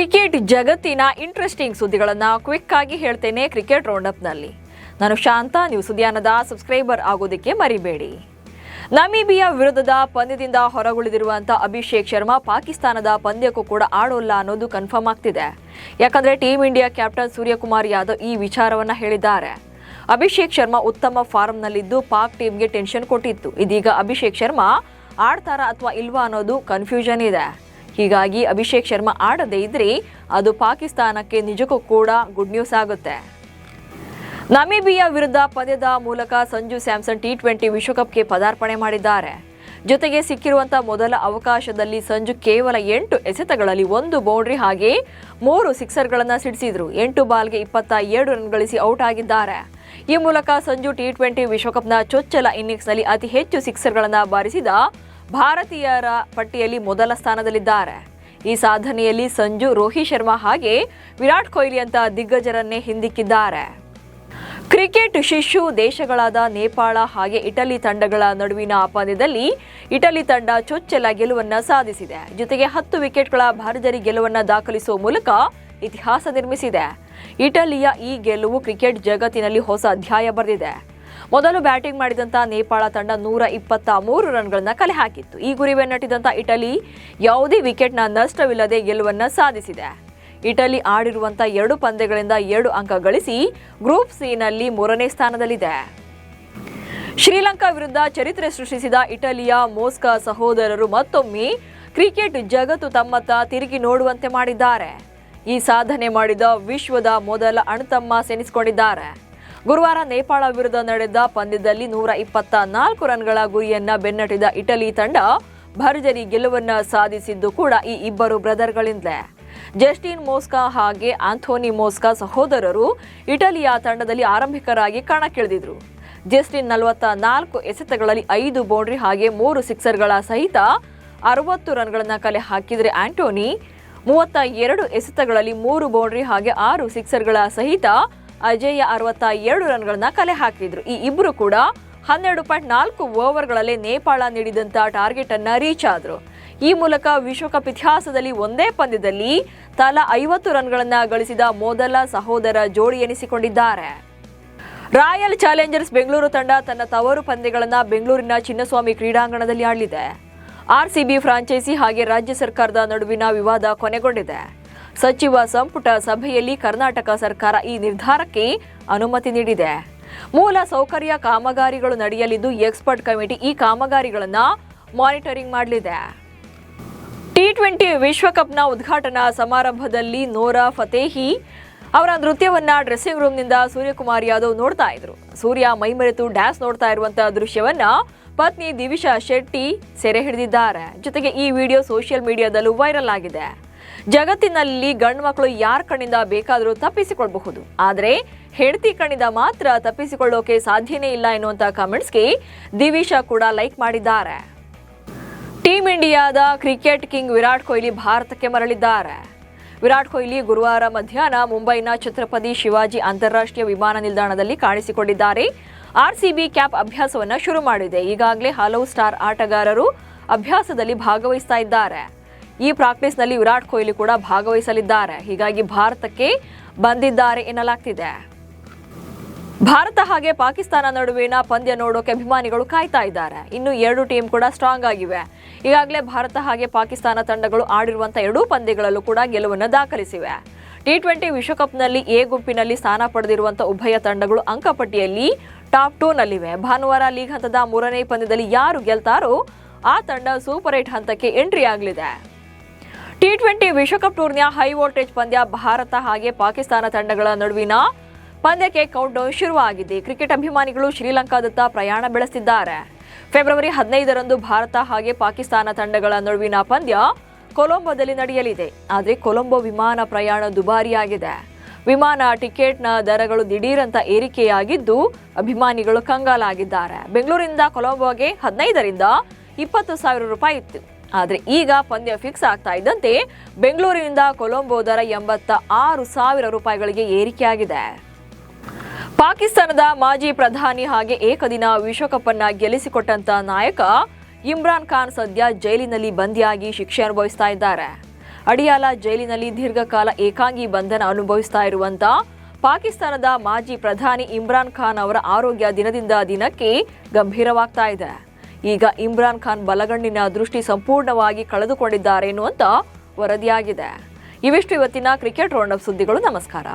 Cricket ಜಗತ್ತಿನ interesting ಸುದ್ದಿಗಳನ್ನು quick ಆಗಿ ಹೇಳ್ತೇನೆ ಕ್ರಿಕೆಟ್ ರೌಂಡಪ್ನಲ್ಲಿ. ನಾನು ಶಾಂತ. ನೀವು ಸುದ್ದಿಯಾನದ ಸಬ್ಸ್ಕ್ರೈಬರ್ ಆಗೋದಕ್ಕೆ ಮರಿಬೇಡಿ. ನಮೀಬಿಯಾ ವಿರುದ್ಧದ ಪಂದ್ಯದಿಂದ ಹೊರಗುಳಿದಿರುವಂಥ ಅಭಿಷೇಕ್ ಶರ್ಮಾ ಪಾಕಿಸ್ತಾನದ ಪಂದ್ಯಕ್ಕೂ ಕೂಡ ಆಡೋಲ್ಲ ಅನ್ನೋದು ಕನ್ಫರ್ಮ್ ಆಗ್ತಿದೆ. ಯಾಕಂದರೆ team India captain Suryakumar Yadav ಈ ವಿಚಾರವನ್ನು ಹೇಳಿದ್ದಾರೆ. ಅಭಿಷೇಕ್ ಶರ್ಮಾ ಉತ್ತಮ ಫಾರ್ಮ್ನಲ್ಲಿದ್ದು ಪಾಕ್ ಟೀಮ್ಗೆ ಟೆನ್ಷನ್ ಕೊಟ್ಟಿತ್ತು. ಇದೀಗ ಅಭಿಷೇಕ್ ಶರ್ಮಾ ಆಡ್ತಾರಾ ಅಥವಾ ಇಲ್ವಾ ಅನ್ನೋದು ಕನ್ಫ್ಯೂಷನ್ ಇದೆ. ಹೀಗಾಗಿ ಅಭಿಷೇಕ್ ಶರ್ಮಾ ಆಡದೇ ಇದ್ರೆ ಅದು ಪಾಕಿಸ್ತಾನಕ್ಕೆ ನಿಜಕ್ಕೂ ಕೂಡ ಗುಡ್ ನ್ಯೂಸ್ ಆಗುತ್ತೆ. ನಮೀಬಿಯಾ ವಿರುದ್ಧ ಪಂದ್ಯದ ಮೂಲಕ ಸಂಜು ಸ್ಯಾಮ್ಸನ್ T20 ವಿಶ್ವಕಪ್ಗೆ ಪದಾರ್ಪಣೆ ಮಾಡಿದ್ದಾರೆ. ಜೊತೆಗೆ ಸಿಕ್ಕಿರುವಂತಹ ಮೊದಲ ಅವಕಾಶದಲ್ಲಿ ಸಂಜು ಕೇವಲ 8 ಎಸೆತಗಳಲ್ಲಿ 1 ಬೌಂಡ್ರಿ ಹಾಗೆ 3 ಸಿಕ್ಸರ್ಗಳನ್ನು ಸಿಡಿಸಿದ್ರು. 8 ಬಾಲ್ಗೆ 27 ರನ್ ಗಳಿಸಿ ಔಟ್ ಆಗಿದ್ದಾರೆ. ಈ ಮೂಲಕ ಸಂಜು T20 ವಿಶ್ವಕಪ್ನ ಚೊಚ್ಚಲ ಇನ್ನಿಂಗ್ಸ್ನಲ್ಲಿ ಅತಿ ಹೆಚ್ಚು ಸಿಕ್ಸರ್ಗಳನ್ನು ಬಾರಿಸಿದ ಭಾರತೀಯರ ಪಟ್ಟಿಯಲ್ಲಿ ಮೊದಲ ಸ್ಥಾನದಲ್ಲಿದ್ದಾರೆ. ಈ ಸಾಧನೆಯಲ್ಲಿ ಸಂಜು, ರೋಹಿತ್ ಶರ್ಮಾ ಹಾಗೆ ವಿರಾಟ್ ಕೊಹ್ಲಿ ಅಂತ ದಿಗ್ಗಜರನ್ನೇ ಹಿಂದಿಕ್ಕಿದ್ದಾರೆ. ಕ್ರಿಕೆಟ್ ಶಿಶು ದೇಶಗಳಾದ ನೇಪಾಳ ಹಾಗೆ ಇಟಲಿ ತಂಡಗಳ ನಡುವಿನ ಪಂದ್ಯದಲ್ಲಿ ಇಟಲಿ ತಂಡ ಚೊಚ್ಚಲ ಗೆಲುವನ್ನು ಸಾಧಿಸಿದೆ. ಜೊತೆಗೆ 10 ವಿಕೆಟ್ಗಳ ಭರ್ಜರಿ ಗೆಲುವನ್ನು ದಾಖಲಿಸುವ ಮೂಲಕ ಇತಿಹಾಸ ನಿರ್ಮಿಸಿದೆ. ಇಟಲಿಯ ಈ ಗೆಲುವು ಕ್ರಿಕೆಟ್ ಜಗತ್ತಿನಲ್ಲಿ ಹೊಸ ಅಧ್ಯಾಯ ಬರೆದಿದೆ. ಮೊದಲು ಬ್ಯಾಟಿಂಗ್ ಮಾಡಿದಂಥ ನೇಪಾಳ ತಂಡ 123 ರನ್ಗಳನ್ನ ಕಲೆ ಹಾಕಿತ್ತು. ಈ ಗುರಿ ಬೆನ್ನಟ್ಟಿದಂಥ ಇಟಲಿ ಯಾವುದೇ ವಿಕೆಟ್ನ ನಷ್ಟವಿಲ್ಲದೆ ಗೆಲುವನ್ನು ಸಾಧಿಸಿದೆ. ಇಟಲಿ ಆಡಿರುವಂಥ 2 ಪಂದ್ಯಗಳಿಂದ 2 ಅಂಕ ಗಳಿಸಿ ಗ್ರೂಪ್ ಸಿನಲ್ಲಿ 3ನೇ ಸ್ಥಾನದಲ್ಲಿದೆ. ಶ್ರೀಲಂಕಾ ವಿರುದ್ಧ ಚರಿತ್ರೆ ಸೃಷ್ಟಿಸಿದ ಇಟಲಿಯ ಮೋಸ್ಕಾ ಸಹೋದರರು ಮತ್ತೊಮ್ಮೆ ಕ್ರಿಕೆಟ್ ಜಗತ್ತು ತಮ್ಮತ್ತ ತಿರುಗಿ ನೋಡುವಂತೆ ಮಾಡಿದ್ದಾರೆ. ಈ ಸಾಧನೆ ಮಾಡಿದ ವಿಶ್ವದ ಮೊದಲ ಅಣ್ತಮ್ಮ ಸೆಣಸಿಕೊಂಡಿದ್ದಾರೆ. ಗುರುವಾರ ನೇಪಾಳ ವಿರುದ್ಧ ನಡೆದ ಪಂದ್ಯದಲ್ಲಿ 124 ರನ್ಗಳ ಗುರಿಯನ್ನ ಬೆನ್ನಟ್ಟಿದ ಇಟಲಿ ತಂಡ ಭರ್ಜರಿ ಗೆಲುವನ್ನ ಸಾಧಿಸಿದ್ದು ಕೂಡ ಈ ಇಬ್ಬರು ಬ್ರದರ್ಗಳಿಂದಲೇ. ಜಸ್ಟಿನ್ ಮೋಸ್ಕಾ ಹಾಗೆ ಆಂಥೋನಿ ಮೋಸ್ಕಾ ಸಹೋದರರು ಇಟಲಿಯ ತಂಡದಲ್ಲಿ ಆರಂಭಿಕರಾಗಿ ಕಣಕ್ಕಿಳಿದಿದ್ರು. ಜಸ್ಟಿನ್ 44 ಎಸೆತಗಳಲ್ಲಿ 5 ಬೌಂಡ್ರಿ ಹಾಗೆ 3 ಸಿಕ್ಸರ್ಗಳ ಸಹಿತ 60 ರನ್ಗಳನ್ನ ಕಲೆ ಹಾಕಿದರೆ ಆಂಟೋನಿ 32 ಎಸೆತಗಳಲ್ಲಿ 3 ಬೌಂಡ್ರಿ ಹಾಗೆ 6 ಸಿಕ್ಸರ್ಗಳ ಸಹಿತ ಅಜೇಯ 67 ರನ್ಗಳನ್ನ ಕಲೆ ಹಾಕಿದ್ರು. ಈ ಇಬ್ಬರು ಕೂಡ 12.4 ಓವರ್ಗಳಲ್ಲಿ ನೇಪಾಳ ನೀಡಿದಂಥ ಟಾರ್ಗೆಟ್ ಅನ್ನ ರೀಚ್ ಆದ್ರು. ಈ ಮೂಲಕ ವಿಶ್ವಕಪ್ ಇತಿಹಾಸದಲ್ಲಿ ಒಂದೇ ಪಂದ್ಯದಲ್ಲಿ ತಲಾ 50 ರನ್ಗಳನ್ನ ಗಳಿಸಿದ ಮೊದಲ ಸಹೋದರ ಜೋಡಿ ಎನಿಸಿಕೊಂಡಿದ್ದಾರೆ. ರಾಯಲ್ ಚಾಲೆಂಜರ್ಸ್ ಬೆಂಗಳೂರು ತಂಡ ತನ್ನ ತವರು ಪಂದ್ಯಗಳನ್ನು ಬೆಂಗಳೂರಿನ ಚಿನ್ನಸ್ವಾಮಿ ಕ್ರೀಡಾಂಗಣದಲ್ಲಿ ಆಡಲಿದೆ. RCB ಫ್ರಾಂಚೈಸಿ ಹಾಗೆ ರಾಜ್ಯ ಸರ್ಕಾರದ ನಡುವಿನ ವಿವಾದ ಕೊನೆಗೊಂಡಿದೆ. ಸಚಿವ ಸಂಪುಟ ಸಭೆಯಲ್ಲಿ ಕರ್ನಾಟಕ ಸರ್ಕಾರ ಈ ನಿರ್ಧಾರಕ್ಕೆ ಅನುಮತಿ ನೀಡಿದೆ. ಮೂಲ ಸೌಕರ್ಯ ಕಾಮಗಾರಿಗಳು ನಡೆಯಲಿದ್ದು ಎಕ್ಸ್ಪರ್ಟ್ ಕಮಿಟಿ ಈ ಕಾಮಗಾರಿಗಳನ್ನು ಮಾನಿಟರಿಂಗ್ ಮಾಡಲಿದೆ. T20 ವಿಶ್ವಕಪ್ನ ಉದ್ಘಾಟನಾ ಸಮಾರಂಭದಲ್ಲಿ ನೋರಾ ಫತೇಹಿ ಅವರ ನೃತ್ಯವನ್ನ ಡ್ರೆಸ್ಸಿಂಗ್ ರೂಮ್ನಿಂದ ಸೂರ್ಯಕುಮಾರ್ ಯಾದವ್ ನೋಡ್ತಾ ಇದ್ರು. ಸೂರ್ಯ ಮೈಮರೆತು ಡ್ಯಾನ್ಸ್ ನೋಡ್ತಾ ಇರುವಂತಹ ದೃಶ್ಯವನ್ನ ಪತ್ನಿ ದಿವಿಶಾ ಶೆಟ್ಟಿ ಸೆರೆ ಹಿಡಿದಿದ್ದಾರೆ. ಜೊತೆಗೆ ಈ ವಿಡಿಯೋ ಸೋಷಿಯಲ್ ಮೀಡಿಯಾದಲ್ಲೂ ವೈರಲ್ ಆಗಿದೆ. ಜಗತ್ತಿನಲ್ಲಿ ಗಂಡು ಮಕ್ಕಳು ಯಾರ ಕಣ್ಣಿಂದ ಬೇಕಾದರೂ ತಪ್ಪಿಸಿಕೊಳ್ಳಬಹುದು, ಆದರೆ ಹೆಂಡತಿ ಕಣ್ಣಿಂದ ಮಾತ್ರ ತಪ್ಪಿಸಿಕೊಳ್ಳೋಕೆ ಸಾಧ್ಯನೇ ಇಲ್ಲ ಎನ್ನುವಂಥ ಕಮೆಂಟ್ಸ್ಗೆ ದಿವಿಶಾ ಕೂಡ ಲೈಕ್ ಮಾಡಿದ್ದಾರೆ. ಟೀಮ್ ಇಂಡಿಯಾದ ಕ್ರಿಕೆಟ್ ಕಿಂಗ್ ವಿರಾಟ್ ಕೊಹ್ಲಿ ಭಾರತಕ್ಕೆ ಮರಳಿದ್ದಾರೆ. ವಿರಾಟ್ ಕೊಹ್ಲಿ ಗುರುವಾರ ಮಧ್ಯಾಹ್ನ ಮುಂಬೈನ ಛತ್ರಪತಿ ಶಿವಾಜಿ ಅಂತಾರಾಷ್ಟ್ರೀಯ ವಿಮಾನ ನಿಲ್ದಾಣದಲ್ಲಿ ಕಾಣಿಸಿಕೊಂಡಿದ್ದಾರೆ. RCB ಕ್ಯಾಪ್ ಅಭ್ಯಾಸವನ್ನು ಶುರು ಮಾಡಿದೆ. ಈಗಾಗಲೇ ಹಲವು ಸ್ಟಾರ್ ಆಟಗಾರರು ಅಭ್ಯಾಸದಲ್ಲಿ ಭಾಗವಹಿಸ್ತಾ ಇದ್ದಾರೆ. ಈ ಪ್ರಾಕ್ಟೀಸ್ನಲ್ಲಿ ವಿರಾಟ್ ಕೊಹ್ಲಿ ಕೂಡ ಭಾಗವಹಿಸಲಿದ್ದಾರೆ. ಹೀಗಾಗಿ ಭಾರತಕ್ಕೆ ಬಂದಿದ್ದಾರೆ ಎನ್ನಲಾಗ್ತಿದೆ. ಭಾರತ ಹಾಗೆ ಪಾಕಿಸ್ತಾನ ನಡುವಿನ ಪಂದ್ಯ ನೋಡೋಕೆ ಅಭಿಮಾನಿಗಳು ಕಾಯ್ತಾ ಇದ್ದಾರೆ. ಇನ್ನು 2 ಟೀಮ್ ಕೂಡ ಸ್ಟ್ರಾಂಗ್ ಆಗಿವೆ. ಈಗಾಗಲೇ ಭಾರತ ಹಾಗೆ ಪಾಕಿಸ್ತಾನ ತಂಡಗಳು ಆಡಿರುವಂತಹ 2 ಪಂದ್ಯಗಳಲ್ಲೂ ಕೂಡ ಗೆಲುವನ್ನು ದಾಖಲಿಸಿವೆ. T20 ವಿಶ್ವಕಪ್ನಲ್ಲಿ ಎ ಗುಂಪಿನಲ್ಲಿ ಸ್ಥಾನ ಪಡೆದಿರುವಂತಹ ಉಭಯ ತಂಡಗಳು ಅಂಕಪಟ್ಟಿಯಲ್ಲಿ ಟಾಪ್ 2 ನಲ್ಲಿವೆ. ಭಾನುವಾರ ಲೀಗ್ ಹಂತದ 3ನೇ ಪಂದ್ಯದಲ್ಲಿ ಯಾರು ಗೆಲ್ತಾರೋ ಆ ತಂಡ ಸೂಪರ್ 8 ಹಂತಕ್ಕೆ ಎಂಟ್ರಿ ಆಗಲಿದೆ. T20 ವಿಶ್ವಕಪ್ ಟೂರ್ನಿಯ ಹೈ ವೋಲ್ಟೇಜ್ ಪಂದ್ಯ ಭಾರತ ಹಾಗೆ ಪಾಕಿಸ್ತಾನ ತಂಡಗಳ ನಡುವಿನ ಪಂದ್ಯಕ್ಕೆ ಕೌಂಟ್ ಡೌನ್ ಶುರುವಾಗಿದೆ. ಕ್ರಿಕೆಟ್ ಅಭಿಮಾನಿಗಳು ಶ್ರೀಲಂಕಾದತ್ತ ಪ್ರಯಾಣ ಬೆಳೆಸಿದ್ದಾರೆ. ಫೆಬ್ರವರಿ 15ರಂದು ಭಾರತ ಹಾಗೆ ಪಾಕಿಸ್ತಾನ ತಂಡಗಳ ನಡುವಿನ ಪಂದ್ಯ ಕೊಲಂಬೋದಲ್ಲಿ ನಡೆಯಲಿದೆ. ಆದರೆ ಕೊಲಂಬೋ ವಿಮಾನ ಪ್ರಯಾಣ ದುಬಾರಿಯಾಗಿದೆ. ವಿಮಾನ ಟಿಕೆಟ್ನ ದರಗಳು ದಿಢೀರಂತ ಏರಿಕೆಯಾಗಿದ್ದು ಅಭಿಮಾನಿಗಳು ಕಂಗಾಲಾಗಿದ್ದಾರೆ. ಬೆಂಗಳೂರಿನಿಂದ ಕೊಲಂಬೋಗೆ 15ರಿಂದ 20,000 ರೂಪಾಯಿ ಇತ್ತು. ಆದರೆ ಈಗ ಪಂದ್ಯ ಫಿಕ್ಸ್ ಆಗ್ತಾ ಇದ್ದಂತೆ ಬೆಂಗಳೂರಿನಿಂದ ಕೊಲಂಬೋ ದರ 86,000 ರೂಪಾಯಿಗಳಿಗೆ ಏರಿಕೆಯಾಗಿದೆ. ಪಾಕಿಸ್ತಾನದ ಮಾಜಿ ಪ್ರಧಾನಿ ಹಾಗೆ ಏಕದಿನ ವಿಶ್ವಕಪ್ ಅನ್ನ ಗೆಲ್ಲಿಸಿಕೊಟ್ಟಂತ ನಾಯಕ ಇಮ್ರಾನ್ ಖಾನ್ ಸದ್ಯ ಜೈಲಿನಲ್ಲಿ ಬಂದಿಯಾಗಿ ಶಿಕ್ಷೆ ಅನುಭವಿಸ್ತಾ ಇದ್ದಾರೆ. ಅಡಿಯಾಲ ಜೈಲಿನಲ್ಲಿ ದೀರ್ಘಕಾಲ ಏಕಾಂಗಿ ಬಂಧನ ಅನುಭವಿಸ್ತಾ ಇರುವಂತ ಪಾಕಿಸ್ತಾನದ ಮಾಜಿ ಪ್ರಧಾನಿ ಇಮ್ರಾನ್ ಖಾನ್ ಅವರ ಆರೋಗ್ಯ ದಿನದಿಂದ ದಿನಕ್ಕೆ ಗಂಭೀರವಾಗ್ತಾ ಇದೆ. ಈಗ ಇಮ್ರಾನ್ ಖಾನ್ ಬಲಗಣ್ಣಿನ ದೃಷ್ಟಿ ಸಂಪೂರ್ಣವಾಗಿ ಕಳೆದುಕೊಂಡಿದ್ದಾರೆ ಎನ್ನುವಂತ ವರದಿಯಾಗಿದೆ. ಇವಿಷ್ಟು ಇವತ್ತಿನ ಕ್ರಿಕೆಟ್ ರೌಂಡಪ್ ಸುದ್ದಿಗಳು. ನಮಸ್ಕಾರ.